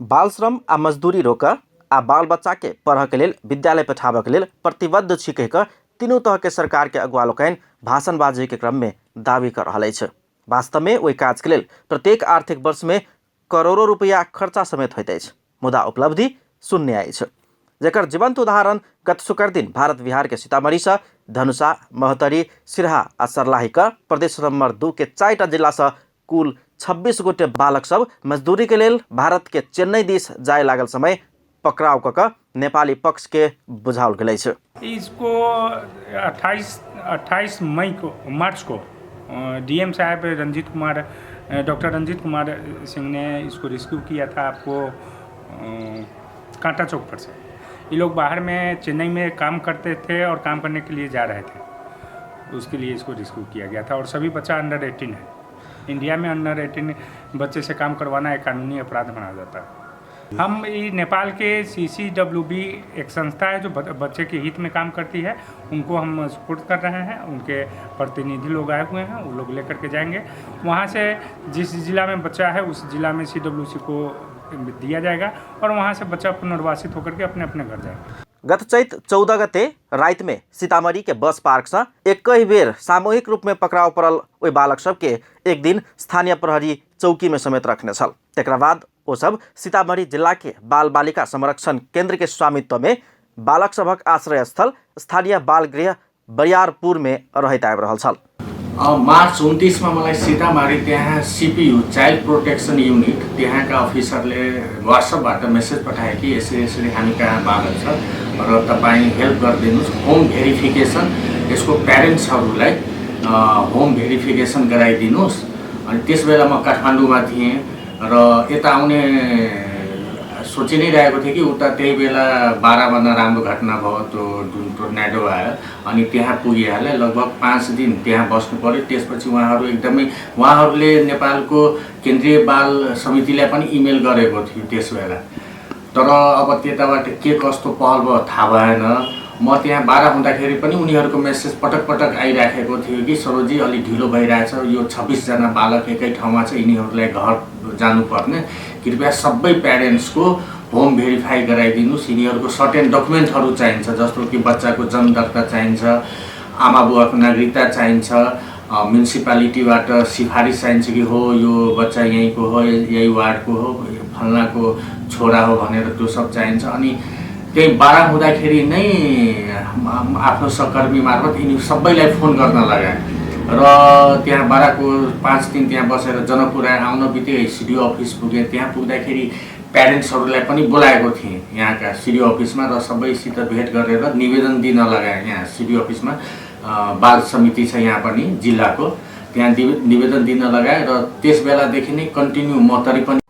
बाल श्रम आ मजदूरी रोक आ बाल बच्चा के पढ़ के लेल विद्यालय पठाबऽ के लेल प्रतिबद्ध छी कहि कऽ तीनू तरह के सरकार के अगुआ लोकनि भाषणबाजी के क्रम में दावी कर रहल अछि। वास्तव में ओहि काज के लेल प्रत्येक आर्थिक वर्ष में करोड़ों रुपया खर्चा समेत होइत अछि, मुदा उपलब्धि शून्य अछि। जेकर जीवंत उदाहरण गत शुक्र दिन भारत बिहार के सीतामढ़ी से धनुषा, महोत्तरी, सिरहा आ सर्लाही का प्रदेश नंबर 2 के 4टा जिला से कुल 26 गोटे बालक सब मजदूरी के लेल भारत के चेन्नई दिस जाए लागल समय पकड़ाव कऽ नेपाली पक्ष के बुझाओल गेल अछि। इसको 28 मार्च को डीएम साहब डॉक्टर रंजीत कुमार सिंह ने इसको रेस्क्यू किया था आपको कांटा चौक पर से। ये लोग बाहर में चेन्नई में काम करते थे और काम करने के लिए जा रहे थे, उसके लिए इसको रेस्क्यू किया गया था। और सभी बच्चा अंडर 18 है। इंडिया में अंडर 18 बच्चे से काम करवाना एक कानूनी अपराध माना जाता है। हम ये नेपाल के CCWB एक संस्था है जो बच्चे के हित में काम करती है, उनको हम सपोर्ट कर रहे हैं। उनके प्रतिनिधि लोग आए हुए हैं, वो लोग लेकर के जाएंगे। वहाँ से जिस जिला में बच्चा है उस जिला में CWC को दिया जाएगा और वहाँ से बच्चा पुनर्वासित होकर के अपने अपने घर जाएगा। गत चैत 14 गते रात में सीतामढ़ी के बस पार्क से एक बेर सामूहिक रूप में पकड़ाव पड़ल ओहि बालक सबके एक दिन स्थानीय प्रहरी चौकी में समेत रखने छल। तकरा बाद वो सब सीतामढ़ी जिला के बाल बालिका संरक्षण केंद्र के स्वामित्व में बालक सभक आश्रय स्थल स्थानीय बाल गृह बरियारपुर में रहैत आबि रहल छल। मार्च 29 में मलाई सीतामढ़ी त्यहाँ CPU चाइल्ड प्रोटेक्शन यूनिट त्यहाँ का अफिसरले व्हाट्सएपबाट मेसेज पठाए कि यसरी हामी कहाँ बालक छ र तपाईँ हेल्प गरिदिनुहोस्, होम भेरिफिकेसन यसको प्यारेन्ट्सहरूलाई होम भेरिफिकेसन गराइदिनुहोस्। अनि त्यस बेला म काठमाडौँमा थिएँ र यता आउने सोचि नै रहेको थिएँ कि उता त्यही बेला 12 भन्दा राम्रो घटना भयो, त्यो जुन टोर्नाडो आयो अनि त्यहाँ पुगिहाल्यो। लगभग 5 दिन त्यहाँ बस्नु पर्यो। त्यसपछि उहाँहरूले नेपालको केन्द्रीय बाल समितिलाई पनि इमेल गरेको थियो त्यस बेला। तर अब त्यताबाट के कस्तो पहल भयो थाहा भएन। म त्यहाँ 12 हुँदाखेरि पनि उनीहरूको मेसेज पटक पटक आइराखेको थियो कि सरोजी अलि ढिलो भइरहेछ, यो 26 जना बालक एकै ठाउँमा छ, यिनीहरूलाई घर जानुपर्ने, कृपया सबै प्यारेन्ट्सको होम भेरिफाई गराइदिनुहोस्। यिनीहरूको सर्टेन डकुमेन्टहरू चाहिन्छ, जस्तो कि बच्चाको जन्म दर्ता चाहिन्छ, आमा बुवाको नागरिकता चाहिन्छ, म्युनिसिपालिटीबाट सिफारिस चाहिन्छ कि हो यो बच्चा यहीँको हो, यही वार्डको हो, फल्नाको छोरा हो भनेर त्यो सब चाहिन्छ। अनि त्यही 12 हुँदाखेरि नै आफ्नो सहकर्मी मार्फत यिनी सबैलाई फोन गर्न लगाए र त्यहाँ 12 को 5 दिन त्यहाँ बसेर जनकपुर आउन बित्तिकै CDO अफिस पुगे। त्यहाँ पुग्दाखेरि प्यारेन्ट्सहरूलाई पनि बोलाएको थिएँ यहाँका CDO अफिसमा र सबैसित भेट गरेर निवेदन दिन लगाएँ। यहाँ CDO अफिसमा बाल समिति छ यहाँ पनि जिल्लाको, त्यहाँ निवेदन दिन लगाए र त्यस बेलादेखि नै कन्टिन्यू महोत्तरी पनि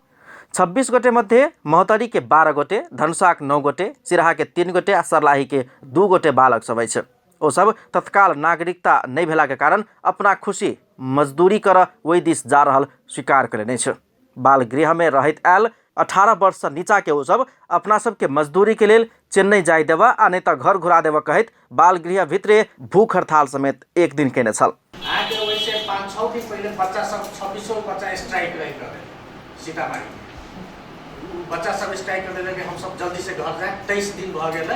26 गोटे मध्ये महोत्तरी के 12 गोटे, धनुषा के 9 गोटे, सिराहा के 3 गोटे आ सर्लाही के 2 गोटे बालक सब अछि। ओ सब तत्काल नागरिकता नहीं भेला के कारण अपना खुशी मजदूरी कर वही दिस जा रहल स्वीकार करेने छ। बाल गृह में रहैत आयल 18 वर्ष से नीचा के ओ सब अपना सब के मजदूरी के लेल चेन्नई जाय देवा आ नहीं तो घर घुरा देवा कहैत बाल गृह भित्रे भूख हड़ताल समेत एक दिन केने छल। आके वैसे 5-6 दिन पहले बच्चा सब 2600 बच्चा स्ट्राइक रही करे सीतामढ़ी, बच्चा सब स्ट्राइक कर देलक, हम सब जल्दी से घर जाए। 23 दिन भ गेल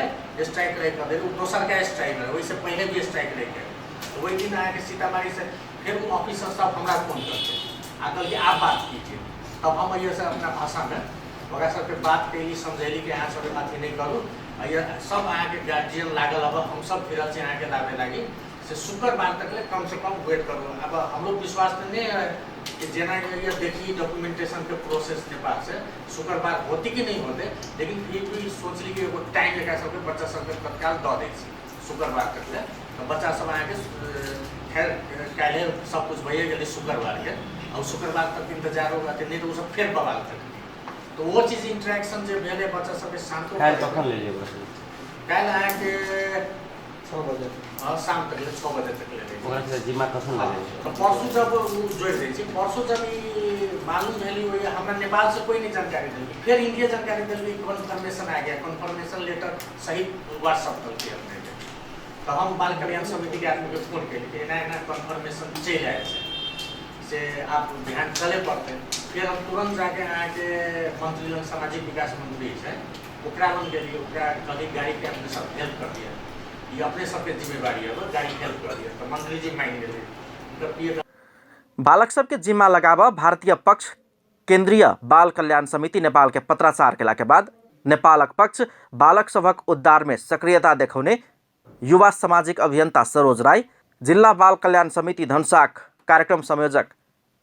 स्ट्राइक रही कर देलक, दोसर का स्ट्राइक रहे, वैसे पहले भी स्ट्राइक रही के। तो वही दिन आके सीतामढ़ी से फिर वो ऑफिसर सब हमारा फोन करते आकर कि आप बात कीजिए। तब हम ये सब अपना भाषा में वगैरह सबके बात कैली, समझैली कि यहाँ सब अथी नहीं करूँ। ये सब आके गार्जियन लागल, अब हम सब फिर से यहाँ के लावे लगी से शुक्रवार तक ले कम से कम वेट करो। अब हम लोग विश्वास तो नहीं है कि जेना ये देखी डॉक्यूमेंटेशन के प्रोसेस नेपाल से शुक्रवार होती कि नहीं होते, लेकिन फिर भी सोच ली कि एगो टाइम लगा सबके बच्चा सबके तत्काल दऽ दै छी शुक्रवार तक ले। तो बच्चा सब आके खैर काल्हि सब कुछ भइए गेलै शुक्रवार के, और शुक्रवार तक इंतजार होगा नहीं तो सब फिर बवाल तक। तो वो चीज इंटरेक्शन जो भेले बच्चा सबके शांत हो काल्हि आके 6 बजे शाम तक 6 बजे तक ले जिम्मा कसन लगे। तो परसों जब जोड़ दै छी, परसों जब मालूम भेली हुई हमरा नेपाल से कोई नहीं जानकारी दिली, फिर इंडिया जानकारी दिली, कन्फर्मेशन आ गया, कन्फर्मेशन लेटर सहित व्हाट्सएप कर दिया हमने। तो हम बाल कल्याण समिति के आदमी को फोन कैली कि ना कन्फर्मेशन चल आए से आप ध्यान चले पड़ते। फिर हम तुरंत जाके यहाँ के मंत्री लोग सामाजिक विकास मंत्री है ओकरा लग गए ओकरा कभी गाड़ी के अपने सब हेल्प कर दिया ये अपने सबके जिम्मेवारी है वो गाड़ी हेल्प कर दिया तो मंत्री जी मान गए बालक सबके जिम्मा लगाव भारतीय पक्ष केंद्रीय बाल कल्याण समिति नेपाल के पत्राचार केला के बाद नेपालक पक्ष बालक सभक उद्धार में सक्रियता देखाउने युवा सामाजिक अभियन्ता सरोज राई, जिल्ला बाल कल्याण समिति धनसाक कार्यक्रम संयोजक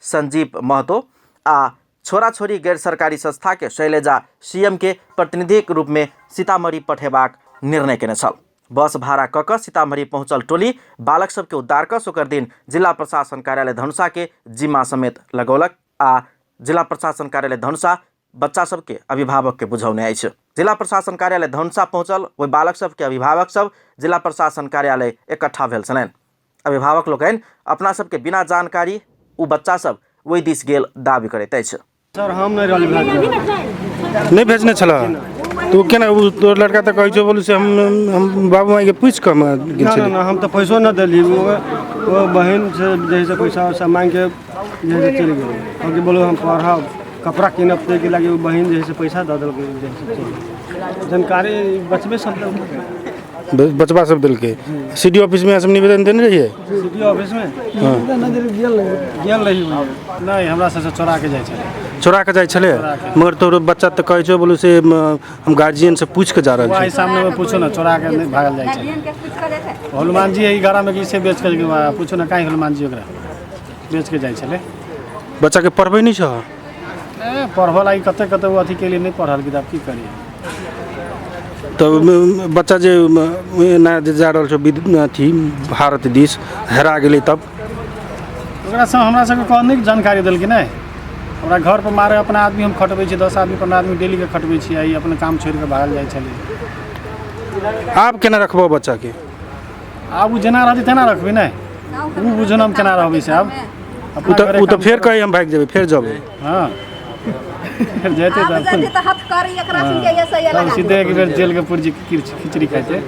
संजीव महतो आ छोराछोरी गैर सरकारी संस्था के शैलेजा सीएम के प्रतिनिधि के रूप में सीतामढ़ी पठेबाक निर्णय केने छल। बस भाड़ा कक सीतामढ़ी पहुँचल टोली बालक सबके उद्धार क सोकर दिन जिला प्रशासन कार्यालय धनुषा के जिम्मा समेत लगौलक आ जिला प्रशासन कार्यालय धनुषा बच्चा सबके अभिभावक के बुझौने आइछ। जिला प्रशासन कार्यालय धनुषा पहुँचल वही बालक सबके अभिभावक सब जिला प्रशासन कार्यालय इकट्ठा भेल छलनि। अभिभावक लोकनि अपना सबके बिना जानकारी उ बच्चा सब वही दिस गेल दाबी करैत अछि। सर हम नहीं भेजने छला तो केना तो लड़का तो कहै छै बोलू से हम बाबू माई के पूछ के गेल छली ना हम तो पैसो न देली वो बहन से जैसे पैसा वैसा मांग के जैसे चल गेल और बोलो हम पढ़ब कपड़ा किनब के लागे वो बहन जैसे पैसा दे देलकै जानकारी बचबे सब बचवा सब दिल के सीडी ऑफिस में सब निवेदन देने रहिए सीडी ऑफिस में गेल रही नहीं हमरा से चोरा के जाय छले मगर तो बच्चा तो कहै छै बोलू से हम गार्जियन से पूछ के जा रहल छी सामने में पूछो ना चोरा के नहीं भागल जाय छै हनुमान जी 11 में से बेच के पूछो ना काहे हनुमान जी ओकरा बेच के जाय छले बच्चा के पढ़बै नहीं छ पढ़ब लागी कते कते अथी के लिए नहीं पढ़ल किताब की करिए तो बच्चा जे ना जा रहल छ अथी भारत दिस हेरा गेलै तब ओकरा से हमरा सबके कोन जानकारी देलकै नहीं हमरा घर पर मारे अपना आदमी हम खटबै छी 10 आदमी 15 आदमी डेली के खटबै छी आई अपने काम छोड़ के भागल जाय छले। आप केना रखबो बच्चा के आब उ जेना रहतै तेना रखबै नहीं उ बुझन हम केना रहबै से अब उ तो फेर कहि हम भाग जेबै फेर जेबै हां फिर जेते तो हाथ करी एकरा से ये सही लगा सीधे एक बेर जेल के पुरजी खिचड़ी खाइते।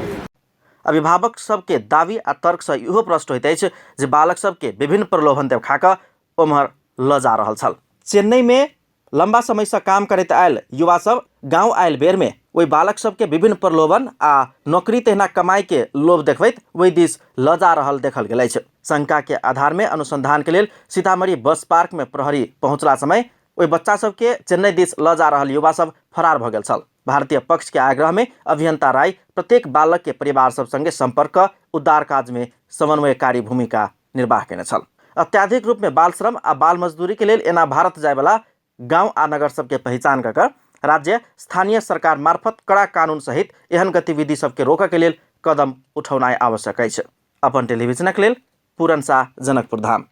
अभिभावक सबके दावी आ तर्क से इहो प्रश्न होइत अछि जे बालक सबके विभिन्न प्रलोभन देखा कऽ ओम्हर ल जा रहल छल। चेन्नई में लंबा समय से काम करैत आयल युवा सब गांव आयल बेर में वही बालक सबके विभिन्न प्रलोभन आ नौकरी तहिना कमाई के लोभ देखबैत वही दिस ल जा रहल देखल गेल अछि। शंका के आधार में अनुसंधान के लेल सीतामढ़ी बस पार्क में प्रहरी पहुंचला समय वही बच्चा सबके चेन्नई दिस ल जा रहल युवा सब फरार भ गेल छल। भारतीय पक्ष के आग्रह में अभियंता राय प्रत्येक बालक के परिवार सब संगे संपर्क उद्धार काज में समन्वयकारी भूमिका निर्वाह केने छल। अत्याधिक रूप में बाल श्रम आ बाल मजदूरी के लेल एना भारत जाय वाला गांव आ नगर सबके पहचान कर राज्य स्थानीय सरकार मार्फत कड़ा कानून सहित एहन गतिविधि सबके रोकऽ के लेल कदम उठौनाइ आवश्यक अछि। अपन टेलीविजनक लेल पूरन शाह, जनकपुर धाम।